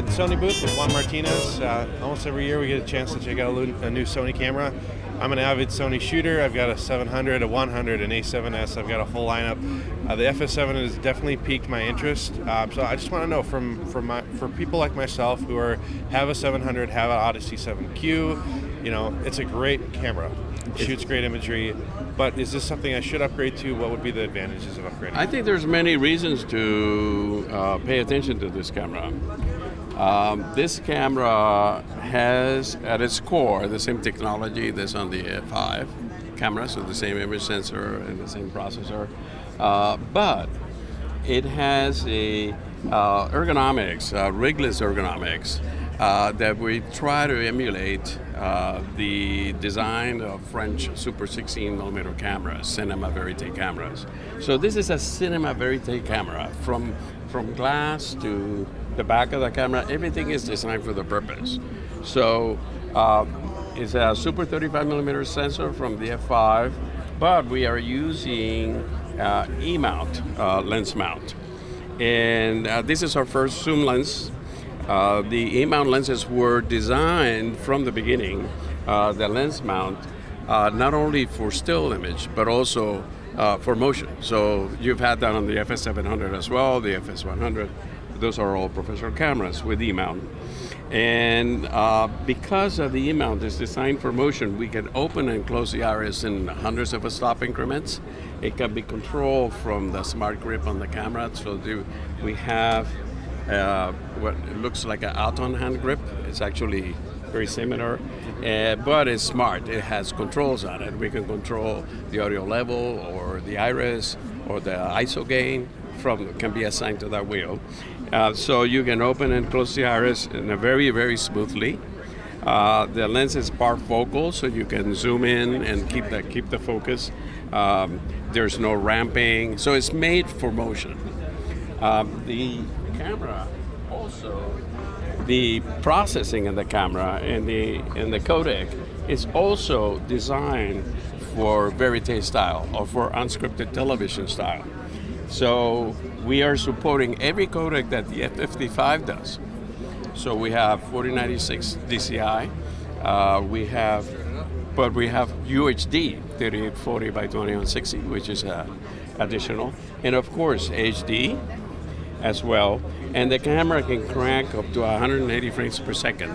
at Sony booth with Juan Martinez. Almost every year we get a chance to check out a new Sony camera. I'm an avid Sony shooter. I've got a 700, a 100, an A7S. I've got a full lineup. The FS7 has definitely piqued my interest. So I just want to know for people like myself who have a 700, have an Odyssey 7Q, it's a great camera. It shoots great imagery. But is this something I should upgrade to? What would be the advantages of upgrading? I think there's many reasons to pay attention to this camera. This camera has at its core the same technology that's on the F5 camera, so the same image sensor and the same processor, but it has a ergonomics, rigless ergonomics, that we try to emulate the design of French Super 16mm cameras, Cinema Verite cameras. So this is a Cinema Verite camera. From glass to the back of the camera, everything is designed for the purpose. So it's a Super 35mm sensor from the F5, but we are using E-mount, lens mount. And this is our first zoom lens. The E-mount lenses were designed from the beginning, the lens mount, not only for still image, but also for motion. So you've had that on the FS700 as well, the FS100. Those are all professional cameras with E-mount. And because of the E-mount is designed for motion, we can open and close the iris in hundreds of stop increments. It can be controlled from the smart grip on the camera. So we have what looks like an Alton hand grip. It's actually very similar, but it's smart. It has controls on it. We can control the audio level or the iris or the ISO gain can be assigned to that wheel. So you can open and close the iris in a very, very smoothly. The lens is parfocal, so you can zoom in and keep the focus. There's no ramping, so it's made for motion. The camera also, the processing in the camera and the codec is also designed for Verite style or for unscripted television style. So we are supporting every codec that the F55 does. So we have 4096 DCI, we have UHD 3840 by 2160, which is additional, and of course HD as well. And the camera can crank up to 180 frames per second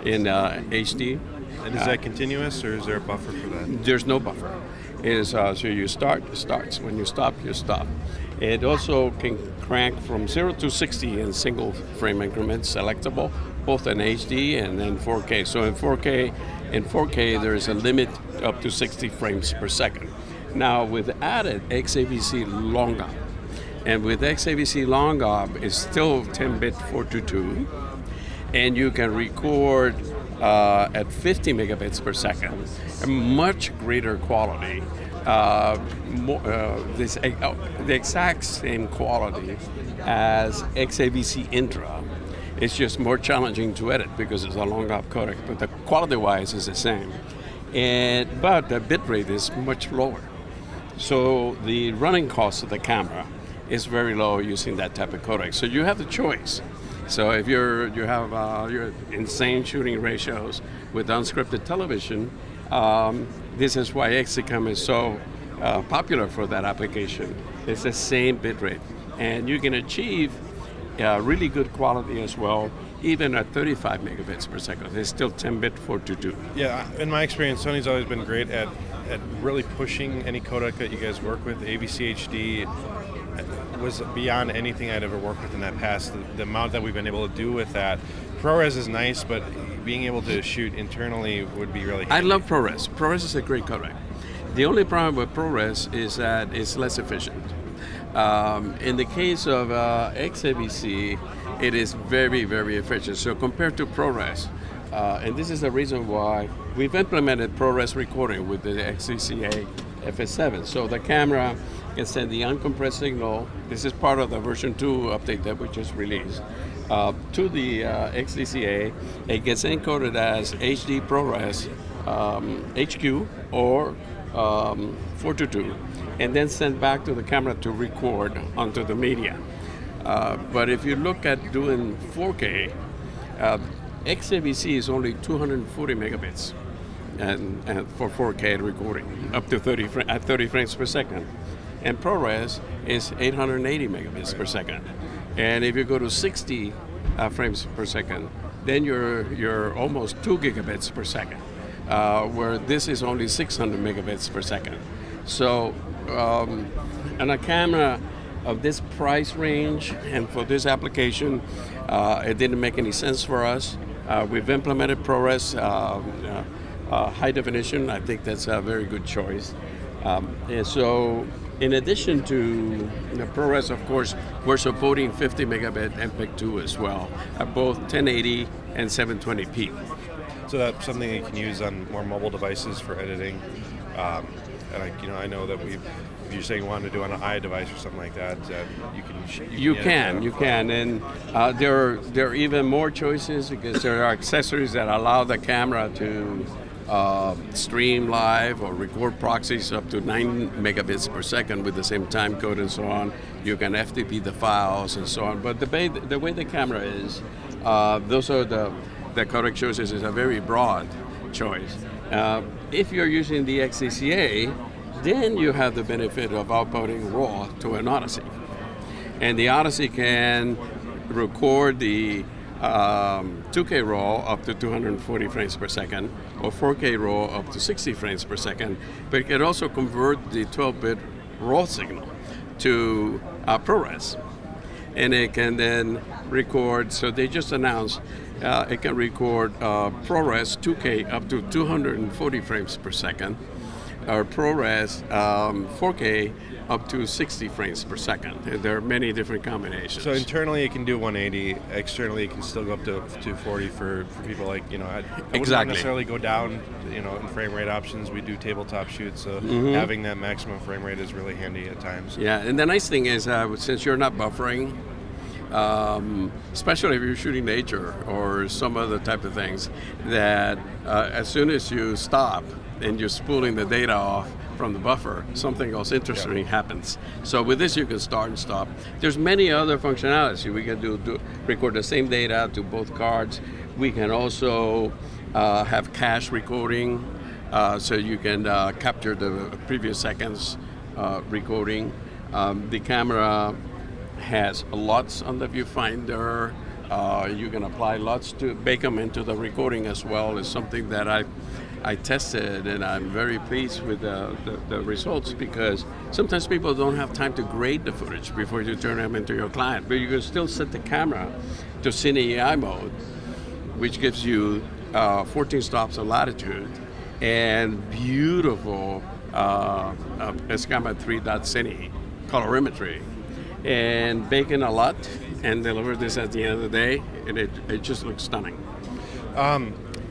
in HD. And is that continuous, or is there a buffer for that? There's no buffer. It is, so you start, it starts. When you stop, you stop. It also can crank from 0 to 60 in single frame increments, selectable, both in HD and then 4K. So in 4K, there's a limit up to 60 frames per second. Now with added XAVC long op, and with XAVC long op, it's still 10-bit 422, and you can record at 50 megabits per second, a much greater quality. The exact same quality as XAVC Intra. It's just more challenging to edit because it's a long op codec, but the quality-wise is the same. But the bitrate is much lower. So the running cost of the camera is very low using that type of codec. So you have the choice. So if you have your insane shooting ratios with unscripted television, this is why XCAM is so popular for that application. It's the same bitrate, and you can achieve really good quality as well, even at 35 megabits per second. It's still 10-bit 422. Yeah, in my experience, Sony's always been great at really pushing any codec that you guys work with. AVC HD was beyond anything I'd ever worked with in that past. The amount that we've been able to do with that. ProRes is nice, but being able to shoot internally would be really handy. I love ProRes. ProRes is a great codec. The only problem with ProRes is that it's less efficient. In the case of XAVC, it is very, very efficient. So compared to ProRes, and this is the reason why we've implemented ProRes recording with the XCCA FS7. So the camera can send the uncompressed signal. This is part of the version 2 update that we just released. To the XDCA, it gets encoded as HD ProRes HQ or 422, and then sent back to the camera to record onto the media. But if you look at doing 4K, XAVC is only 240 megabits and for 4K recording, up to 30 frames per second. And ProRes is 880 megabits per second. And if you go to 60 frames per second, then you're almost 2 gigabits per second, where this is only 600 megabits per second. So, and a camera of this price range and for this application, it didn't make any sense for us. We've implemented ProRes high definition. I think that's a very good choice. And so, in addition to the ProRes, of course, we're supporting 50 megabit MPEG-2 as well, at both 1080 and 720p. So that's something you can use on more mobile devices for editing. And I know that if you're saying you want to do on an iDevice or something like that, you can, and there are even more choices because there are accessories that allow the camera to stream live or record proxies up to 9 megabits per second with the same time code and so on. You can FTP the files and so on. But the way the camera is, those are the codec choices is a very broad choice. If you're using the XCCA, then you have the benefit of outputting RAW to an Odyssey. And the Odyssey can record the 2K RAW up to 240 frames per second, or 4K RAW up to 60 frames per second, but it can also convert the 12-bit RAW signal to ProRes. And it can then record, so they just announced, it can record ProRes 2K up to 240 frames per second, or ProRes 4K up to 60 frames per second. There are many different combinations. So internally it can do 180, externally it can still go up to 240 for people like, I wouldn't necessarily go down, in frame rate options. We do tabletop shoots, so having that maximum frame rate is really handy at times. Yeah, and the nice thing is, since you're not buffering, especially if you're shooting nature or some other type of things, that as soon as you stop and you're spooling the data off from the buffer, something else interesting happens. So with this you can start and stop. There's many other functionalities. We can do record the same data to both cards. We can also have cache recording, so you can capture the previous seconds recording. The camera has LUTs on the viewfinder. You can apply LUTs to bake them into the recording as well. Is something that I tested, and I'm very pleased with the results, because sometimes people don't have time to grade the footage before you turn them into your client, but you can still set the camera to Cine AI mode, which gives you 14 stops of latitude and beautiful Escama 3.Cine colorimetry, and bake in a LUT and deliver this at the end of the day, and it just looks stunning.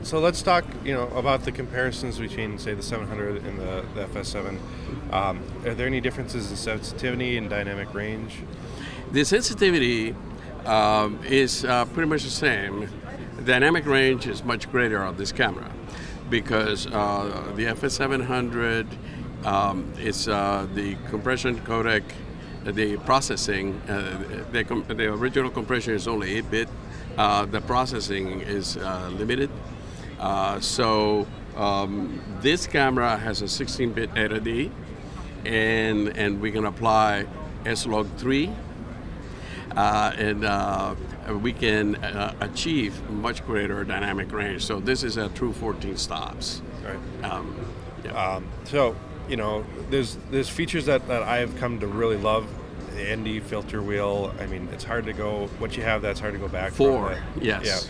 So let's talk, about the comparisons between, say, the 700 and the FS7. Are there any differences in sensitivity and dynamic range? The sensitivity is pretty much the same. Dynamic range is much greater on this camera because the FS700 is the compression codec, the processing. The original compression is only 8-bit. The processing is limited. So this camera has a 16-bit LUT, and we can apply S-Log3, and we can achieve much greater dynamic range. So this is a true 14 stops. Right. So there's features that I have come to really love. The ND filter wheel. I mean, it's hard to go. Once you have that, it's hard to go back. Yes.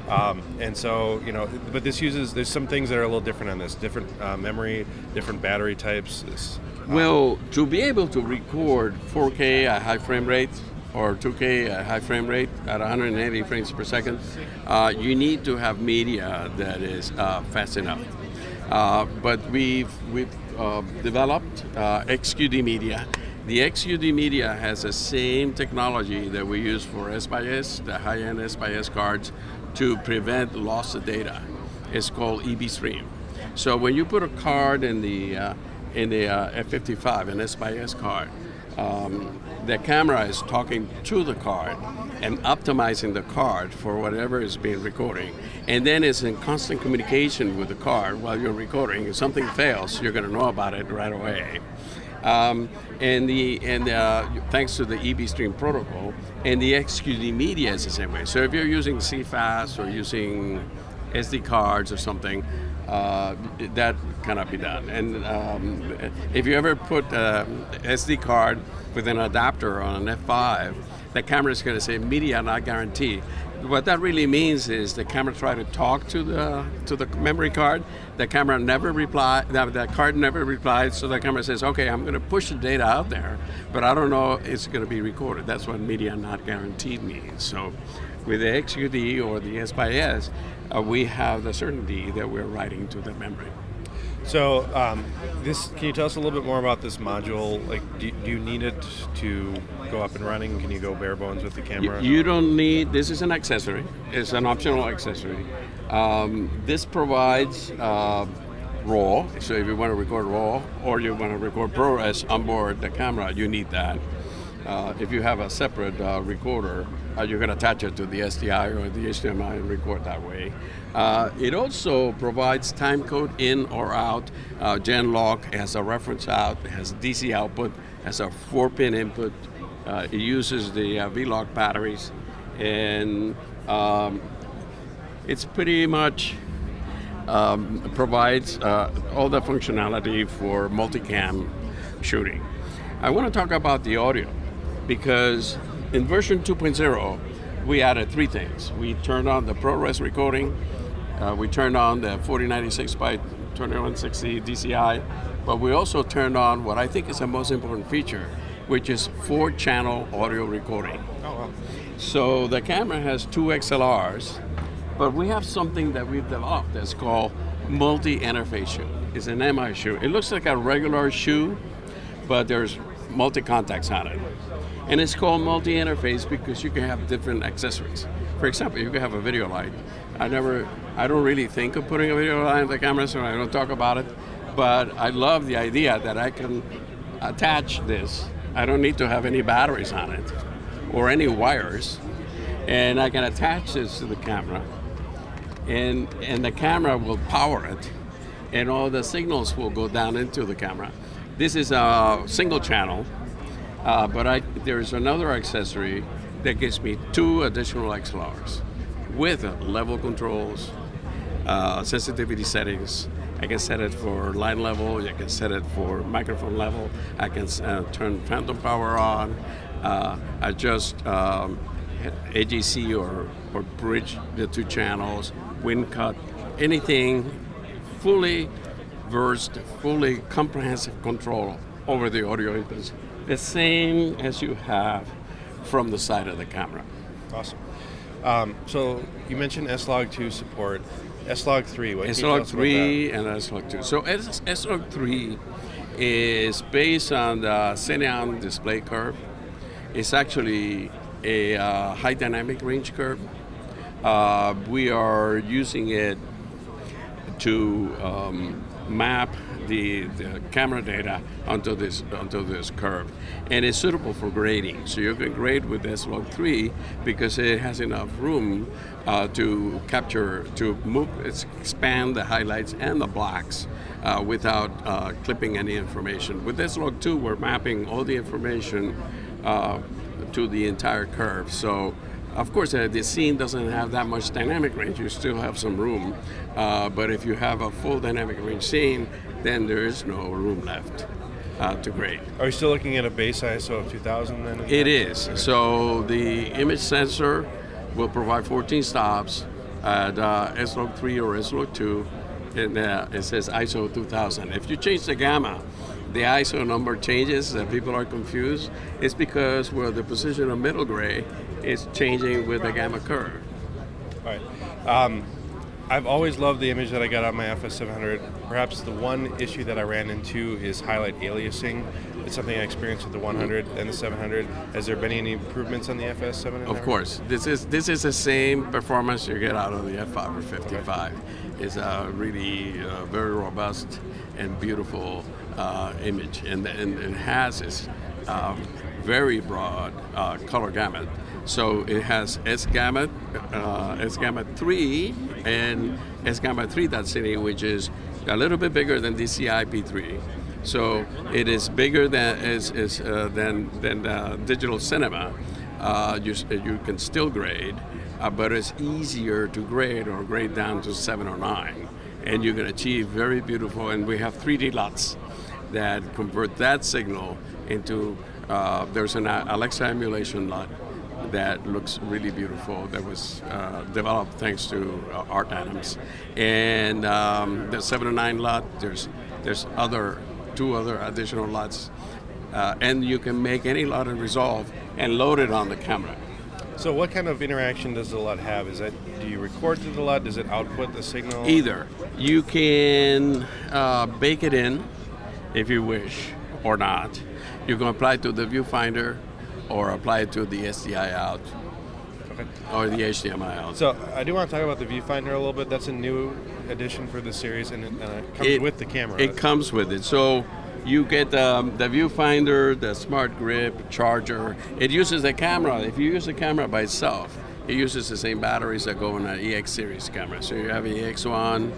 Yeah. And so, but there's some things that are a little different on this. Different memory, different battery types. Well, to be able to record 4K at high frame rate or 2K at high frame rate at 180 frames per second, you need to have media that is fast enough. But we've developed XQD media. The XQD media has the same technology that we use for S/S, the high-end S/S cards, to prevent loss of data. It's called EB Stream. So when you put a card in the F55, an S/S card, the camera is talking to the card and optimizing the card for whatever is being recording. And then it's in constant communication with the card while you're recording. If something fails, you're going to know about it right away. Thanks to the EB Stream protocol, and the XQD media is the same way. So if you're using CFast or using SD cards or something, that cannot be done. And if you ever put an SD card with an adapter on an F5, the camera is going to say media not guaranteed. What that really means is the camera try to talk to the memory card. The camera never replied. That card never replied. So the camera says, "Okay, I'm going to push the data out there, but I don't know if it's going to be recorded." That's what media not guaranteed means. So, with the XQD or the S/S, we have the certainty that we're writing to the memory. So, can you tell us a little bit more about this module? Like, do you need it to go up and running? Can you go bare bones with the camera? You don't need, this is an accessory. It's an optional accessory. This provides RAW, so if you want to record RAW or you want to record ProRes on board the camera, you need that. If you have a separate recorder, you can attach it to the SDI or the HDMI and record that way. It also provides timecode in or out. Genlock has a reference out, it has DC output, has a 4-pin input. It uses the V-Lock batteries, and it's pretty much provides all the functionality for multicam shooting. I want to talk about the audio, because in version 2.0, we added 3 things. We turned on the ProRes recording, we turned on the 4096 by 2160 DCI, but we also turned on what I think is the most important feature, which is 4-channel audio recording. Oh, wow. So the camera has 2 XLRs, but we have something that we've developed that's called multi-interface shoe. It's an MI shoe. It looks like a regular shoe, but there's multi-contacts on it. And it's called multi-interface because you can have different accessories. For example, you can have a video light. I don't really think of putting a video light on the camera, so I don't talk about it. But I love the idea that I can attach this. I don't need to have any batteries on it or any wires. And I can attach this to the camera. And the camera will power it. And all the signals will go down into the camera. This is a single channel. But there's another accessory that gives me 2 additional XLRs with level controls, sensitivity settings. I can set it for line level, I can set it for microphone level, I can turn phantom power on, adjust AGC or bridge the 2 channels, wind cut, anything, fully versed, fully comprehensive control over the audio inputs. The same as you have from the side of the camera. Awesome. So you mentioned S-Log2 support. S-Log3, what can you tell us about that? S-Log3 and S-Log2. So S-Log3 is based on the Xenon display curve. It's actually a high dynamic range curve. We are using it to map the camera data onto this curve, and it's suitable for grading. So you can grade with S-Log3 because it has enough room to capture, expand the highlights and the blacks without clipping any information. With S-Log2, we're mapping all the information to the entire curve. So of course, the scene doesn't have that much dynamic range. You still have some room. But if you have a full dynamic range scene, then there is no room left to grade. Are we still looking at a base ISO of 2000 then? It is. Okay. So the image sensor will provide 14 stops at S-Log3 or S-Log2. And it says ISO 2000. If you change the gamma, the ISO number changes, people are confused. It's because the position of middle gray is changing with the gamma curve. All right. I've always loved the image that I got on my FS700. Perhaps the one issue that I ran into is highlight aliasing. It's something I experienced with the 100 and the 700. Has there been any improvements on the FS700? Of course. This is the same performance you get out of the F5 or 55. Okay. It's a really very robust and beautiful image, and it has this very broad color gamut. So it has S-gamut, S-gamut 3, and S-gamut 3.city, which is a little bit bigger than DCI P3. So it is bigger than digital cinema. You can still grade, but it's easier to grade or grade down to 7 or 9, and you can achieve very beautiful. And we have 3D LUTs that convert that signal into. There's an Alexa emulation LUT that looks really beautiful. That was developed thanks to Art Adams, and the 7 to 9 LUT. There's two other additional LUTs, and you can make any LUT in Resolve and load it on the camera. So what kind of interaction does the LUT have? Do you record to the LUT? Does it output the signal? Either. You can bake it in if you wish or not. You can apply it to the viewfinder or apply it to the SDI out. Okay. Or the HDMI out. So I do want to talk about the viewfinder a little bit. That's a new addition for the series, and it comes with the camera. It comes with it. So you get the viewfinder, the smart grip, charger. It uses the camera. If you use the camera by itself, it uses the same batteries that go in an EX series camera. So you have an EX1,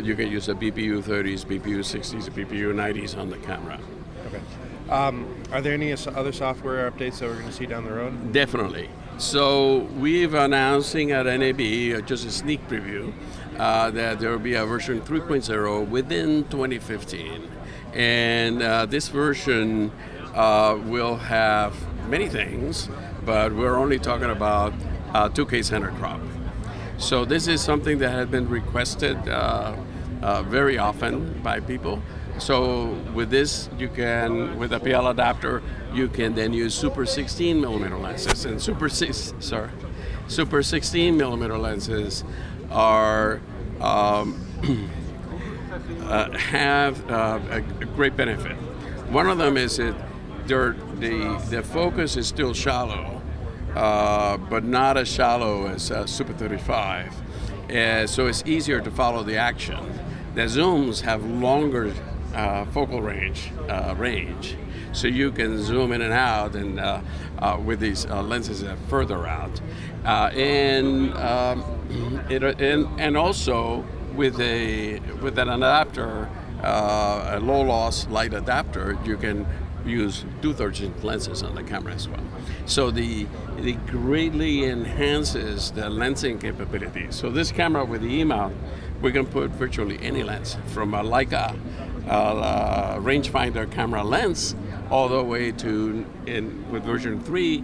you can use the BPU 30s, BPU 60s, BPU 90s on the camera. Okay. Are there any other software updates that we're going to see down the road? Definitely. So we've announcing at NAB, just a sneak preview, that there will be a version 3.0 within 2015. And this version will have many things, but we're only talking about 2K center crop. So this is something that has been requested very often by people. So with this, you can, with a PL adapter, you can then use Super 16 millimeter lenses. And Super 16 millimeter lenses are have a great benefit. One of them is that the focus is still shallow, but not as shallow as Super 35. So it's easier to follow the action. The zooms have longer focal range, so you can zoom in and out, and with these lenses further out, and also with an adapter, a low loss light adapter, you can use 2/3 inch lenses on the camera as well. So it greatly enhances the lensing capability. So this camera with the E-mount, we can put virtually any lens, from a Leica rangefinder camera lens all the way to, with version 3,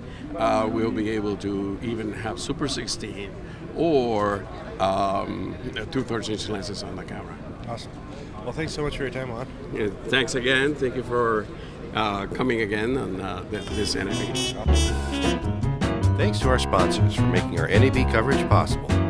we'll be able to even have Super 16 or 2/3 inch lenses on the camera. Awesome. Well, thanks so much for your time, Juan. Yeah, thanks again. Thank you for coming again on this NAB. Thanks to our sponsors for making our NAB coverage possible.